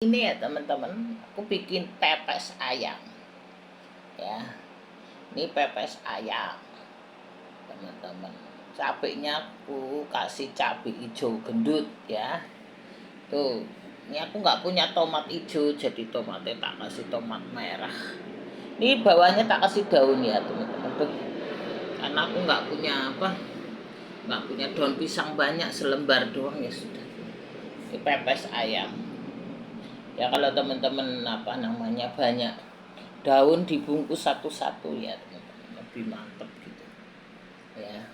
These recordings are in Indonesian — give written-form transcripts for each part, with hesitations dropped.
Ini ya teman-teman, aku bikin pepes ayam ya. Ini pepes ayam teman-teman. Cabenya aku kasih cabai hijau gendut ya. Tuh, ini aku nggak punya tomat hijau, jadi tomatnya tak kasih tomat merah. Ini bawahnya tak kasih daun ya teman-teman. Tuh, karena aku nggak punya nggak punya daun pisang banyak, selembar doang ya sudah. Ini pepes ayam. Ya kalau teman-teman banyak daun dibungkus satu-satu ya teman-teman, lebih mantep gitu ya.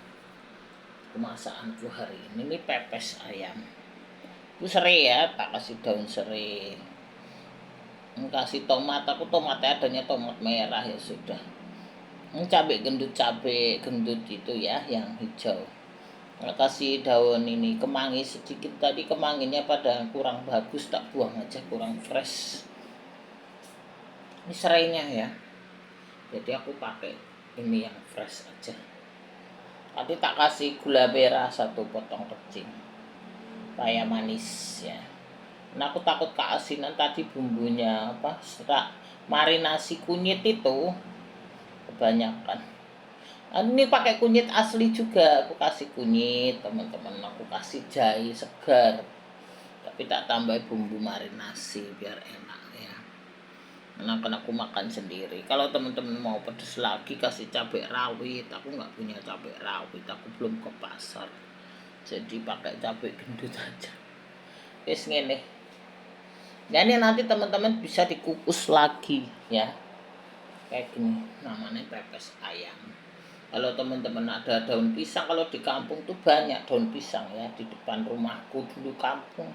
Kemasakanku hari ini pepes ayam. Itu serai ya, tak kasih daun serai. Kasih tomat, aku tomatnya adanya tomat merah ya sudah. Cabai gendut itu ya, yang hijau. Kasih daun ini kemangi sedikit, tadi kemanginya pada kurang bagus, tak buang aja, kurang fresh. Ini serainya ya, jadi aku pakai ini yang fresh aja. Tadi tak kasih gula merah 1 potong kecil supaya manis ya. Nah aku takut keasinan, tadi bumbunya serak marinasi kunyit itu kebanyakan. Nah, ini pakai kunyit asli juga, aku kasih kunyit teman-teman, aku kasih jahe segar, tapi tak tambah bumbu marinasi biar enak ya. Nah kan aku makan sendiri. Kalau teman-teman mau pedes lagi kasih cabai rawit, aku nggak punya cabai rawit, aku belum ke pasar, jadi pakai cabai gendut aja. Wis ngene. Nah ini nanti teman-teman bisa dikukus lagi ya, kayak gini, namanya pepes ayam. Kalau teman-teman ada daun pisang, kalau di kampung tuh banyak daun pisang ya, di depan rumahku dulu kampung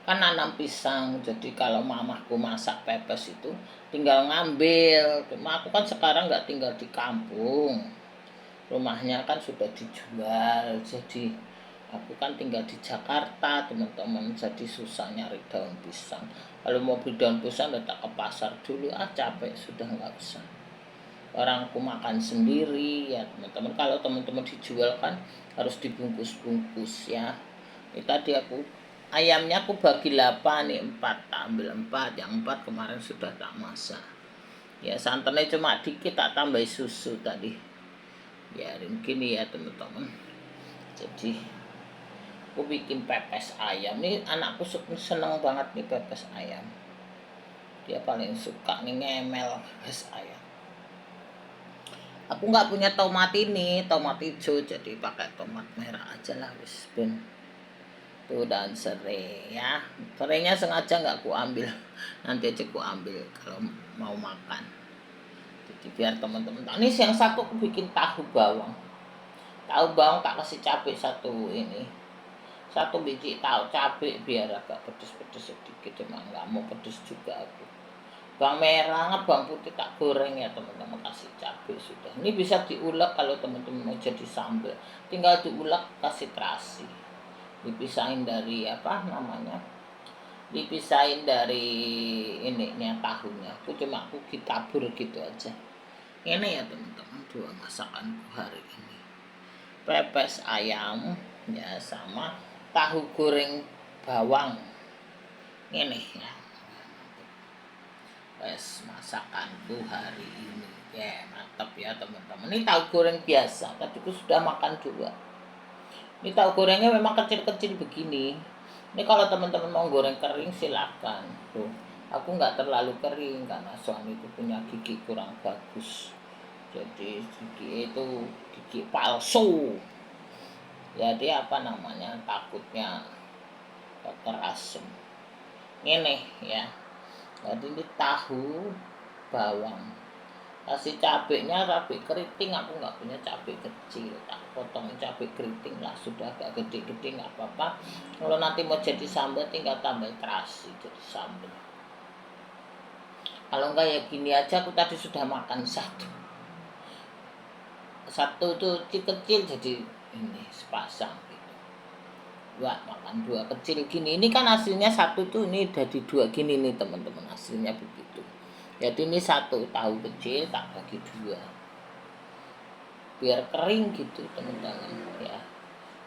kan nanam pisang, jadi kalau mamahku masak pepes itu tinggal ngambil. Cuma aku kan sekarang nggak tinggal di kampung, rumahnya kan sudah dijual, jadi aku kan tinggal di Jakarta teman-teman, jadi susah nyari daun pisang. Kalau mau beli daun pisang letak ke pasar dulu, capek sudah, nggak usah, orang aku makan sendiri ya teman-teman. Kalau teman-teman dijual kan harus dibungkus-bungkus ya. Ini tadi ayamnya aku bagi 8 nih, 4 tak ambil 4, yang 4 kemarin sudah tak masak ya. Santannya cuma dikit, tak tambah susu tadi, biarin gini ya teman-teman. Jadi aku bikin pepes ayam nih, anakku seneng banget nih pepes ayam, dia paling suka nih ngemel pepes ayam. Aku nggak punya tomat hijau, jadi pakai tomat merah aja lah wis ben. Tuh, dan serai ya, serainya sengaja nggak ku ambil, nanti aja ku ambil kalau mau makan, jadi biar teman-teman tahu. Ini yang satu aku bikin tahu bawang tak kasih cabai satu biji tahu cabai biar agak pedes-pedes sedikit, cuma nggak mau pedes juga aku. Bawang merah, bawang putih tak goreng ya teman-teman, kasih cabai sudah. Ini bisa diulek kalau teman-teman mau jadi sambal, tinggal diulek, kasih terasi, dipisahin dari dipisahin dari ininya tahunya. Aku ditabur gitu aja. Ini ya teman-teman, 2 masakanku hari ini, pepes ayam ya sama tahu goreng bawang. Ini ya masakanku hari ini ya, mantap ya teman-teman. Ini tahu goreng biasa, tadi aku sudah makan juga. Ini tahu gorengnya memang kecil-kecil begini. Ini kalau teman-teman mau goreng kering silakan. Tuh, aku nggak terlalu kering karena suamiku punya gigi kurang bagus, jadi gigi itu gigi palsu, jadi takutnya terasem. Ini ya, jadi ini tahu bawang, kasih cabenya cabai keriting, aku nggak punya cabai kecil, tak potong cabai keriting lah, sudah agak gede-gede nggak apa-apa. Kalau nanti mau jadi sambal tinggal tambah terasi jadi sambal. Kalau enggak ya gini aja, aku tadi sudah makan satu tuh kecil, jadi ini sepasang gitu. Makan 2 kecil gini. Ini kan hasilnya satu tuh, ini jadi 2 gini nih teman-teman, hasilnya begitu. Jadi ini 1 tahu kecil tak bagi 2 biar kering gitu teman-teman ya.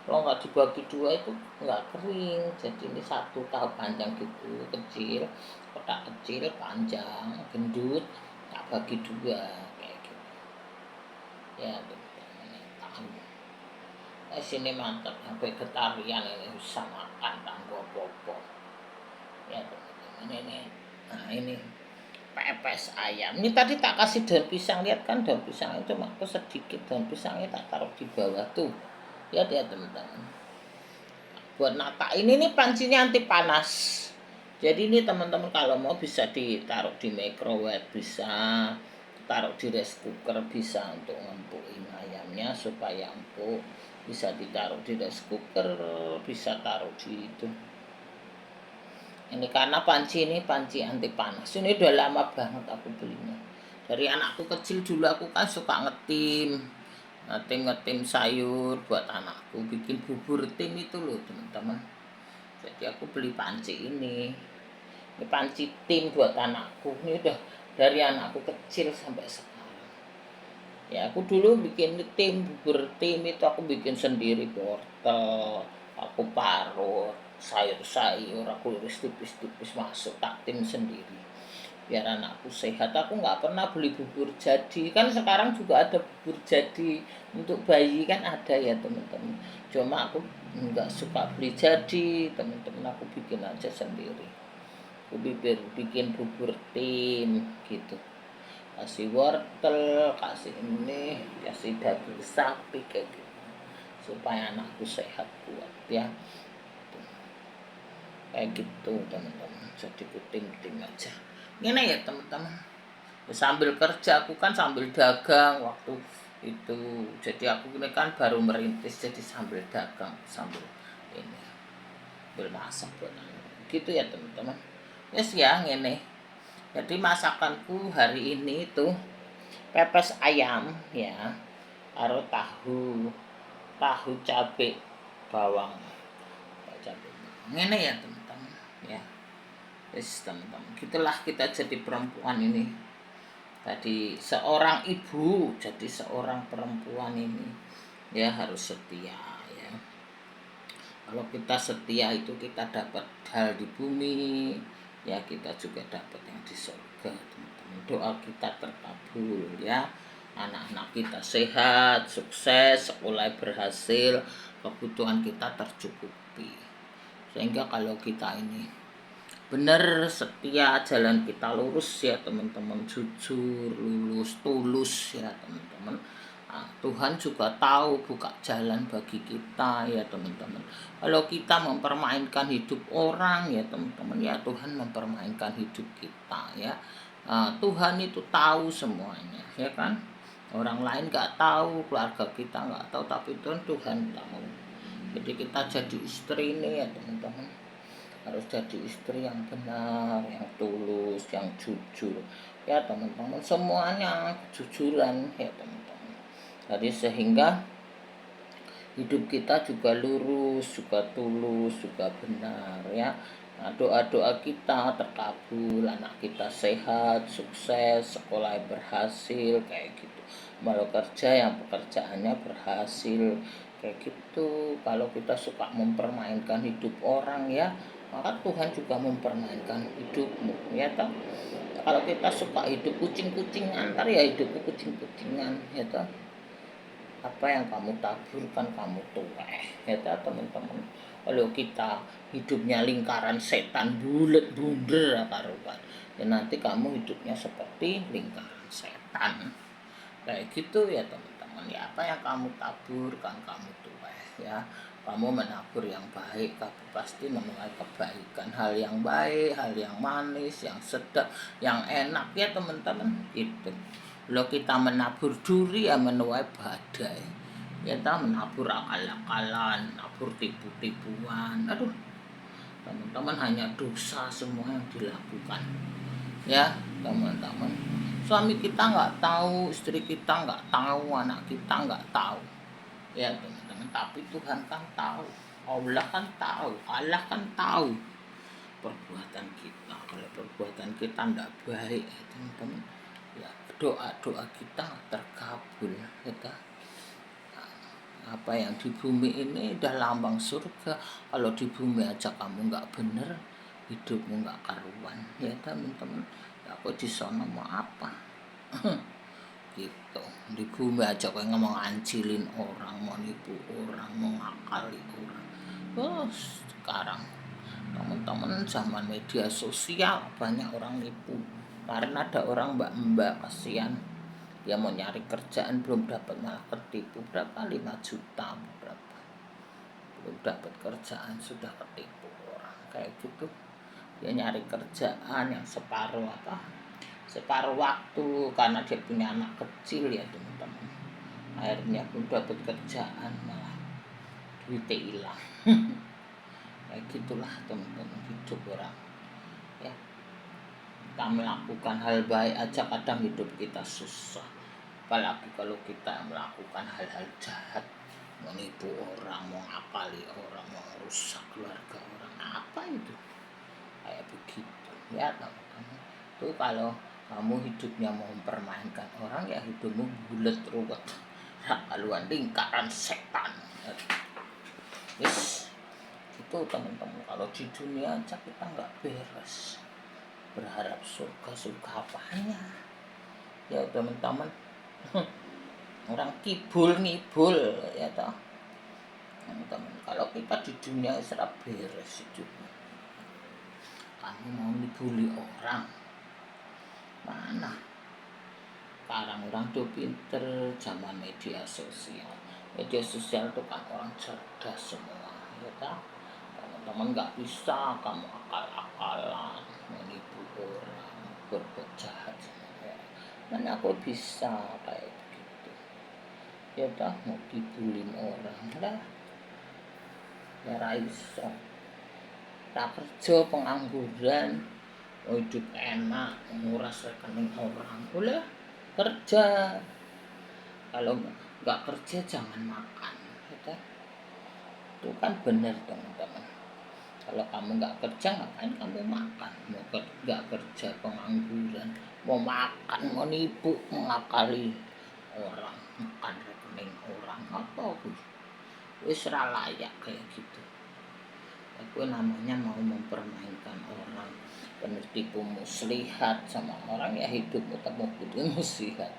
Kalau nggak dibagi dua itu nggak kering. Jadi ini satu tahap panjang gitu, kecil, kotak kecil, panjang, gendut, tak bagi dua kayak gitu. Ya, tahan. Sini mantap, sampai getarian ini bisa makan tanpa apa-apa. Ya, teman-teman ini. Nah, ini pepes ayam. Ini tadi tak kasih daun pisang, lihat kan daun pisang itu aku sedikit daun pisangnya tak taruh di bawah tuh. Lihat ya teman-teman. Buat nata ini nih pancinya anti panas. Jadi ini teman-teman kalau mau bisa ditaruh di microwave, bisa taruh di rice cooker, bisa untuk ngempukin ayamnya supaya empuk. Bisa ditaruh di rice cooker, bisa taruh di itu. Ini karena panci ini panci anti panas. Ini udah lama banget aku belinya. Dari anakku kecil dulu aku kan suka ngetim. Ngetim sayur buat anakku, bikin bubur tim itu loh teman-teman. Jadi aku beli panci ini. Ini panci tim buat anakku. Ini udah dari anakku kecil sampai sekarang. Ya aku dulu bikin tim, bubur tim itu aku bikin sendiri, wortel, aku parut, sayur-sayur, aku iris tipis-tipis masuk tak tim sendiri. Biar anakku sehat, aku nggak pernah beli bubur jadi. Kan sekarang juga ada bubur jadi untuk bayi kan ada ya teman-teman. Cuma aku nggak suka beli jadi, teman-teman, aku bikin aja sendiri. Aku bikin bubur tim gitu, kasih wortel, kasih ini, kasih daging sapi kayak gitu, supaya anakku sehat kuat ya. Kayak gitu teman-teman, jadi kuting-ting aja ini ya teman-teman. Sambil kerja aku kan sambil dagang waktu itu, jadi aku ini kan baru merintis, jadi sambil dagang sambil ini bermasak buat gitu ya teman-teman. Yes ya ini. Jadi masakanku hari ini itu pepes ayam ya, karo tahu, cabe bawang, cabe. Ini ya teman-teman ya. Wis teman-teman, gitulah kita jadi perempuan ini. Tadi seorang ibu, jadi seorang perempuan ini ya harus setia ya. Kalau kita setia itu kita dapat hal di bumi, ya kita juga dapat yang di surga teman-teman. Doa kita terkabul ya. Anak-anak kita sehat, sukses, sekolah berhasil, kebutuhan kita tercukupi. Sehingga kalau kita ini benar setia, jalan kita lurus ya teman-teman, jujur, lulus, tulus ya teman-teman. Nah, Tuhan juga tahu buka jalan bagi kita ya teman-teman. Kalau kita mempermainkan hidup orang ya teman-teman, ya Tuhan mempermainkan hidup kita ya. Tuhan itu tahu semuanya ya kan. Orang lain nggak tahu, keluarga kita nggak tahu, tapi Tuhan tahu. Jadi kita jadi istri ini ya teman-teman, harus jadi istri yang benar, yang tulus, yang jujur ya teman-teman. Semuanya kejujuran ya teman-teman. Jadi sehingga hidup kita juga lurus, juga tulus, juga benar ya. Nah, doa-doa kita terkabul, anak kita sehat, sukses, sekolah berhasil kayak gitu. Kalau kerja yang pekerjaannya berhasil kayak gitu. Kalau kita suka mempermainkan hidup orang ya, maka Tuhan juga mempermainkan hidupmu ya toh. Kalau kita suka hidup kucing-kucingan, ntar ya hidupmu kucing-kucingan ya toh. Apa yang kamu taburkan kamu tuai ya toh teman-teman. Kalau kita hidupnya lingkaran setan bulet bunder karuan, ya nanti kamu hidupnya seperti lingkaran setan kayak gitu ya teman-teman. Ya apa yang kamu taburkan kamu tuai ya. Kamu menabur yang baik, kamu pasti menuai kebaikan, hal yang baik, hal yang manis, yang sedap, yang enak ya teman-teman. Itu kalau kita menabur duri ya menuai badai. Kita menabur akal-akalan, menabur tipu-tipuan. Aduh, teman-teman, hanya dosa semua yang dilakukan. Ya, teman-teman. Suami kita nggak tahu, istri kita nggak tahu, anak kita nggak tahu. Ya, teman-teman. Tapi Tuhan kan tahu. Allah kan tahu. Allah kan tahu perbuatan kita. Kalau perbuatan kita tidak baik, teman-teman, ya doa-doa kita terkabul kita. Apa yang di bumi ini udah lambang surga. Kalau di bumi aja kamu nggak bener, hidupmu nggak karuan, ya teman-teman. Ya aku di sana mau apa? Gitu. Di bumi aja kayak ngomong ngancilin orang, mau nipu orang, mau ngakali orang. Oh, sekarang teman-teman zaman media sosial banyak orang nipu. Karena ada orang mbak-mbak kasihan, dia mau nyari kerjaan belum dapat malah ketipu berapa 5 juta berapa, belum dapat kerjaan sudah ketipu orang kayak gitu. Dia nyari kerjaan yang separuh waktu karena dia punya anak kecil ya teman-teman, akhirnya belum dapat kerjaan malah duitnya hilang. Kayak gitulah teman-teman hidup orang ya. Kita melakukan hal baik aja kadang hidup kita susah, apalagi kalau kita melakukan hal-hal jahat, menipu orang, mau ngapali orang, mau rusak keluarga orang, apa itu kayak begitu ya teman-teman. Itu kalau kamu hidupnya mau mempermainkan orang ya hidupmu bulat ruwet, haluan lingkaran setan. Yes, itu teman-teman. Kalau di dunia aja kita nggak beres, berharap surga apanya ya teman-teman. Orang kibul ngibul ya toh teman-teman. Kalau kita di dunia serap beres hidupnya, kamu mau ngibuli orang mana? Sekarang orang tuh pinter, zaman media sosial itu kan orang cerdas semua ya toh teman-teman. Nggak bisa kamu akal-akalan menipu orang, berbuat jahat sama orang. Mana aku bisa kayak begitu ya toh, mau dibulin orang lah ya raiso. Tak kerja pengangguran, mau hidup enak, nguras rekening orang, boleh kerja. Kalau nggak kerja jangan makan ya toh. Itu kan benar teman-teman. Kalau kamu nggak kerja ngapain kamu makan? Mau nggak kerja pengangguran, mau makan, mau nipu, mengakali orang, makan rekening orang, apa wis ra layak kayak gitu. Aku namanya mau mempermainkan orang, penitipu muslihat sama orang ya hidupmu temu kudu muslihat.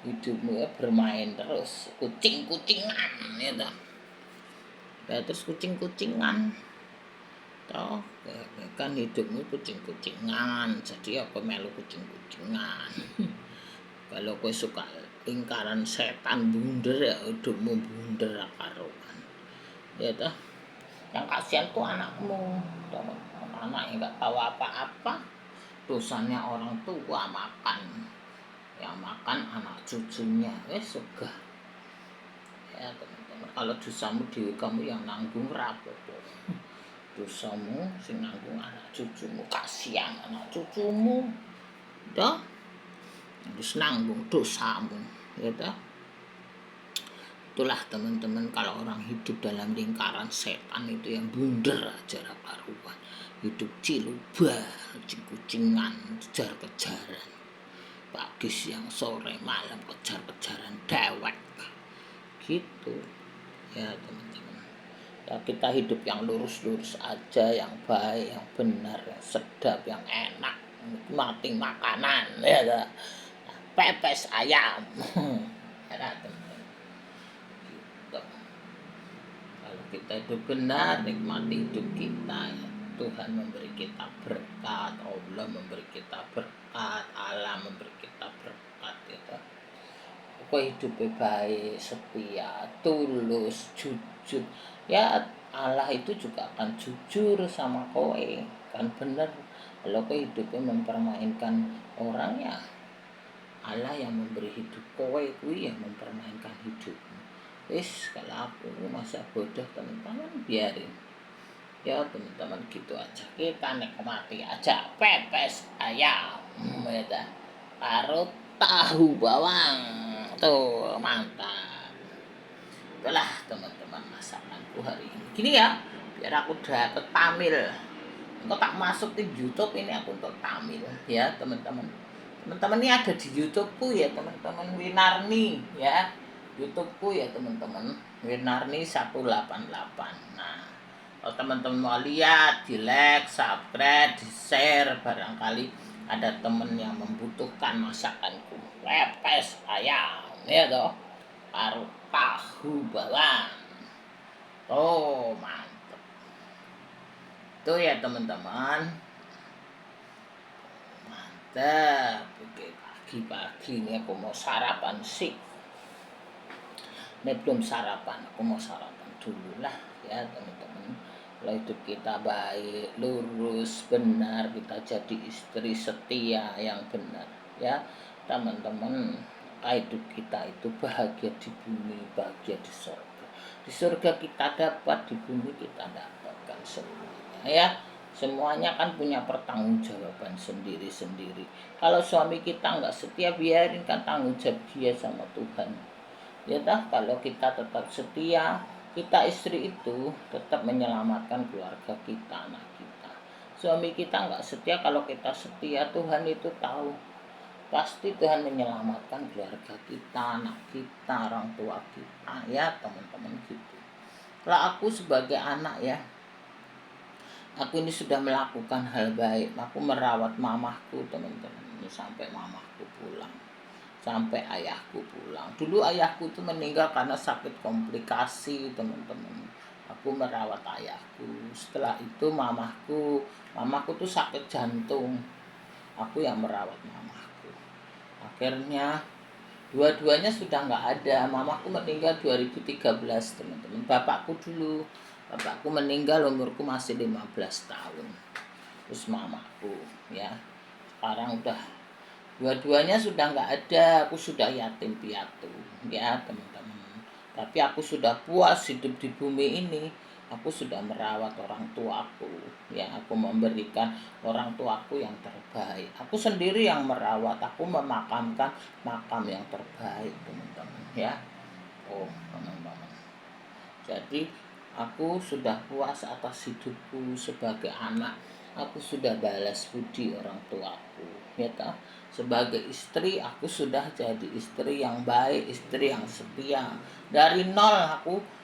Hidupmu ya bermain terus, kucing-kucingan ya toh. Ya terus kucing-kucingan toh kan hidupmu kucing-kucingan, jadi aku melu kucing-kucingan. Kalau kowe suka lingkaran setan bunder ya hidupmu bunder karuan ya toh. Yang kasihan tuh anakmu, anak yang nggak tahu apa-apa, dosanya orang tua makan, yang makan anak cucunya suka ya teman-teman. Kalau dosamu dewe kamu yang nanggung rapopo, dosamu sing nanggung anak cucumu, kasihan anak cucumu dah harus nanggung dosamu ya dah. Itulah teman-teman, kalau orang hidup dalam lingkaran setan itu yang bunder aja karuan, hidup cilubah, kucing-kucingan, kejar-kejaran, pagi siang sore malam kejar-kejaran dewek gitu ya teman-teman. Ya kita hidup yang lurus-lurus aja, yang baik, yang benar, yang sedap, yang enak, nikmati makanan ya dah. Pepes ayam ya teman-teman. Kalau kita itu benar, nikmati hidup kita ya. Tuhan memberi kita berkat, Allah memberi kita berkat, Allah memberi kita berkat ya. Kok hidupnya baik, setia, tulus, jujur ya, Allah itu juga akan jujur sama kowe kan bener. Kalau kowe hidupnya mempermainkan orang ya Allah yang memberi hidup kowe kuwi yang mempermainkan hidupmu. Wis kalau aku masa bodoh teman-teman biarin ya teman-teman, gitu aja. Kita nikmati aja pepes ayam ya karo tahu bawang tuh mantap. Itulah teman-teman masakanku hari ini gini ya, biar aku dapat tamil. Engko tak masuk di YouTube ini aku untuk tamil ya teman-teman. Teman-teman ini ada di YouTubeku ya teman-teman, Winarni ya, YouTubeku ya teman-teman. Winarni 188. Nah, kalau teman-teman mau lihat, di like, subscribe, di share, barangkali ada temen yang membutuhkan masakanku. Pepes ayam, ya toh, paru tahu bawang. Oh, mantap. Itu ya teman-teman. Mantap. Oke, pagi-pagi ini aku mau sarapan sih. Ini belum sarapan, aku mau sarapan dulu lah ya teman-teman. Kalau hidup kita baik, lurus, benar, kita jadi istri setia yang benar ya teman-teman. Hidup kita itu bahagia di bumi, bahagia di surga. Di surga kita dapat, di bumi kita dapatkan semuanya ya. Semuanya kan punya pertanggungjawaban sendiri-sendiri. Kalau suami kita nggak setia, biarin, kan tanggung jawab dia sama Tuhan. Ya dah, kalau kita tetap setia, kita istri itu tetap menyelamatkan keluarga kita, anak kita. Suami kita nggak setia, kalau kita setia, Tuhan itu tahu. Pasti Tuhan menyelamatkan keluarga kita, anak kita, orang tua kita, ya teman-teman gitu. Kalau aku sebagai anak ya, aku ini sudah melakukan hal baik. Aku merawat mamahku teman-teman, sampai mamahku pulang, sampai ayahku pulang. Dulu ayahku itu meninggal karena sakit komplikasi teman-teman. Aku merawat ayahku. Setelah itu mamaku tuh sakit jantung. Aku yang merawat mamaku. Akhirnya dua-duanya sudah nggak ada. Mamaku meninggal 2013 teman-teman. Bapakku meninggal umurku masih 15 tahun. Terus mamaku ya sekarang udah dua-duanya sudah nggak ada. Aku sudah yatim piatu ya teman-teman. Tapi aku sudah puas hidup di bumi ini. Aku sudah merawat orang tuaku ya. Aku memberikan orang tuaku yang terbaik. Aku sendiri yang merawat. Aku memakamkan makam yang terbaik teman-teman ya. Oh teman-teman, jadi aku sudah puas atas hidupku sebagai anak. Aku sudah balas budi orang tuaku ya toh. Sebagai istri, aku sudah jadi istri yang baik, istri yang setia. Dari nol aku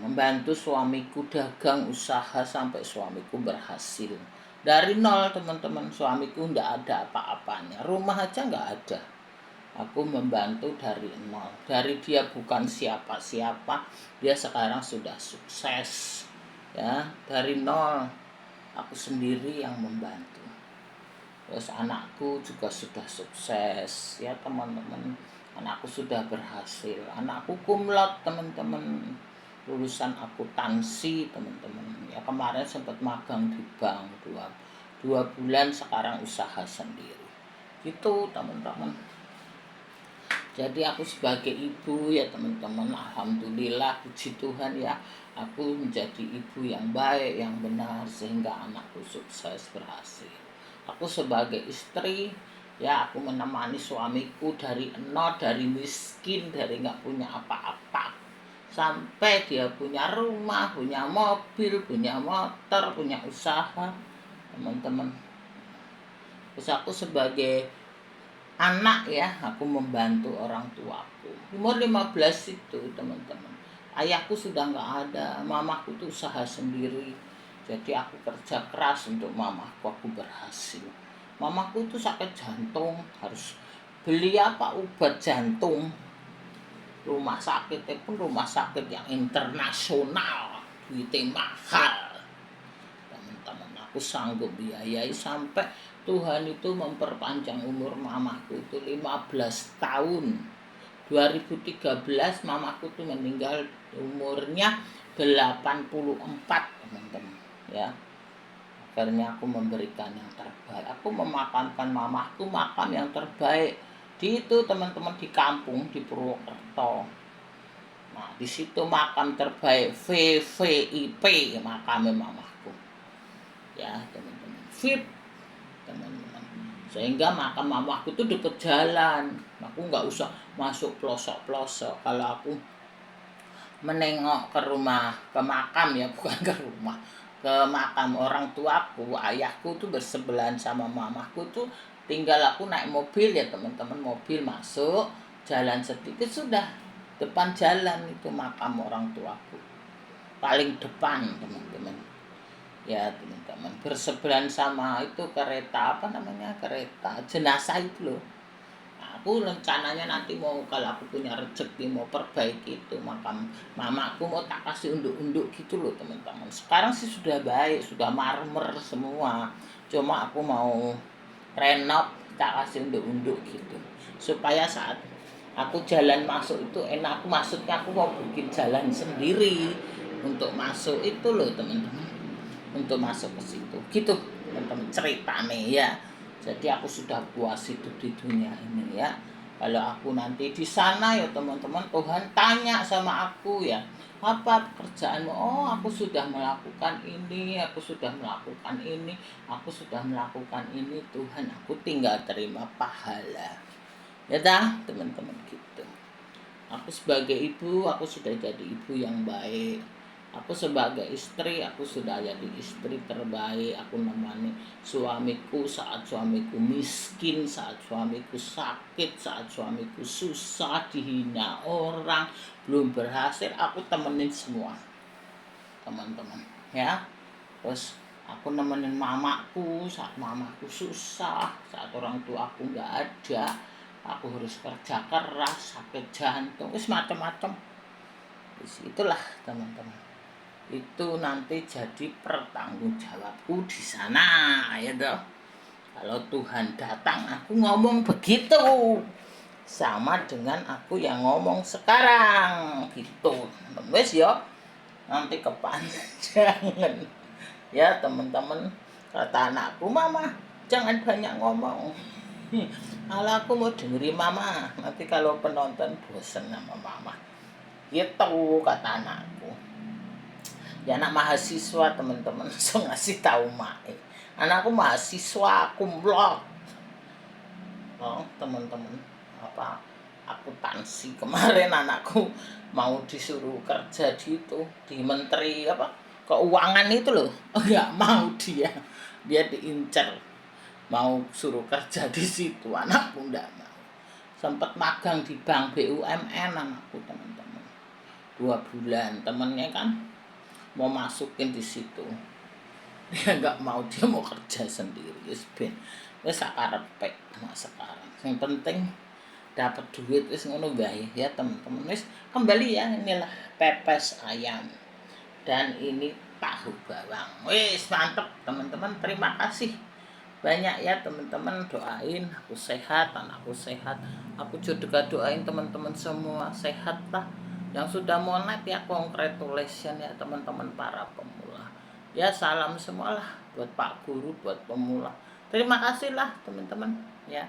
membantu suamiku dagang usaha sampai suamiku berhasil. Dari nol teman-teman, suamiku ndak ada apa-apanya, rumah aja nggak ada. Aku membantu dari nol. Dari dia bukan siapa-siapa, dia sekarang sudah sukses ya. Dari nol aku sendiri yang membantu. Terus anakku juga sudah sukses ya teman-teman. Anakku sudah berhasil. Anakku kumlot teman-teman, lulusan akuntansi teman-teman ya. Kemarin sempat magang di bank dua bulan, sekarang usaha sendiri gitu teman-teman. Jadi aku sebagai ibu ya teman-teman, alhamdulillah, puji Tuhan ya, aku menjadi ibu yang baik, yang benar, sehingga anakku sukses berhasil. Aku sebagai istri ya, aku menemani suamiku dari nol, dari miskin, dari nggak punya apa-apa, sampai dia punya rumah, punya mobil, punya motor, punya usaha teman-teman. Terus aku sebagai anak ya, aku membantu orang tuaku. Umur 15 itu teman-teman, ayahku sudah nggak ada, mamaku tuh usaha sendiri. Jadi aku kerja keras untuk mamaku, aku berhasil. Mamaku tuh sakit jantung, harus beli obat jantung. Rumah sakitnya pun rumah sakit yang internasional, duitnya mahal. Teman-teman, aku sanggup biayai sampai Tuhan itu memperpanjang umur mamaku itu 15 tahun. 2013 mamaku tuh meninggal umurnya 84 teman-teman ya. Akhirnya aku memberikan yang terbaik. Aku memakamkan mamaku makam yang terbaik di itu teman-teman, di kampung di Purwokerto. Nah, di situ makam terbaik VVIP, makamnya mamaku ya teman-teman, VIP teman-teman. Sehingga makam mamaku itu deket jalan, aku nggak usah masuk pelosok-pelosok. Kalau aku menengok ke rumah, ke makam ya, bukan ke rumah, ke makam orang tuaku, ayahku tuh bersebelahan sama mamaku tuh, tinggal aku naik mobil ya teman-teman, mobil masuk, jalan sedikit sudah depan jalan itu makam orang tuaku, paling depan teman-teman. Ya teman-teman, bersebelahan sama itu kereta apa namanya, kereta jenazah itu loh. Aku rencananya nanti mau, kalau aku punya rezeki, mau perbaiki itu makam mamaku, mau tak kasih unduk-unduk gitu loh teman-teman. Sekarang sih sudah baik, sudah marmer semua, cuma aku mau renov, tak kasih unduk-unduk gitu, supaya saat aku jalan masuk itu enak. Aku maksudnya aku mau bikin jalan sendiri untuk masuk itu loh teman-teman, untuk masuk ke situ gitu teman-teman ceritanya ya. Jadi aku sudah puas hidup di dunia ini ya. Kalau aku nanti di sana ya teman-teman, Tuhan tanya sama aku ya, apa pekerjaanmu? Oh, aku sudah melakukan ini, aku sudah melakukan ini, aku sudah melakukan ini, Tuhan, aku tinggal terima pahala. Ya dah teman-teman gitu. Aku sebagai ibu, aku sudah jadi ibu yang baik. Aku sebagai istri, aku sudah jadi istri terbaik. Aku nemani suamiku saat suamiku miskin, saat suamiku sakit, saat suamiku susah, dihina orang, belum berhasil, aku temenin semua teman-teman ya. Terus aku nemenin mamaku saat mamaku susah, saat orang tua aku nggak ada, aku harus kerja keras, sakit jantung, wis macam-macam. Itulah teman-teman, itu nanti jadi pertanggungjawabku di sana ya toh. Kalau Tuhan datang aku ngomong begitu, sama dengan aku yang ngomong sekarang gitu. Wes yo, nanti kepanjangan ya teman-teman. Kata anakku, mama jangan banyak ngomong. Kalau aku mau dengerin mama, nanti kalau penonton bosen sama mama gitu, kata anakku. Ya anak mahasiswa teman-teman, so ngasih tahu mak, anakku mahasiswa kumlot. Oh teman-teman, apa akuntansi, kemarin anakku mau disuruh kerja di itu, di menteri apa keuangan itu loh, nggak mau dia diincar mau suruh kerja di situ, anakku nggak mau. Sempat magang di bank BUMN anakku teman-teman, 2 bulan. Temennya kan mau masukin di situ, dia nggak mau, dia mau kerja sendiri. Wis sakarepe mak sekarang. Yang penting dapat duit, wis ngono bae ya teman-teman. Wis kembali ya, inilah pepes ayam dan ini tahu bawang. Wis mantep teman-teman, terima kasih banyak ya teman-teman, doain aku sehat, anakku sehat. Aku juga doain teman-teman semua sehat lah. Yang sudah monet ya congratulations ya teman-teman para pemula. Ya salam semualah buat Pak Guru, buat pemula. Terima kasih lah teman-teman ya.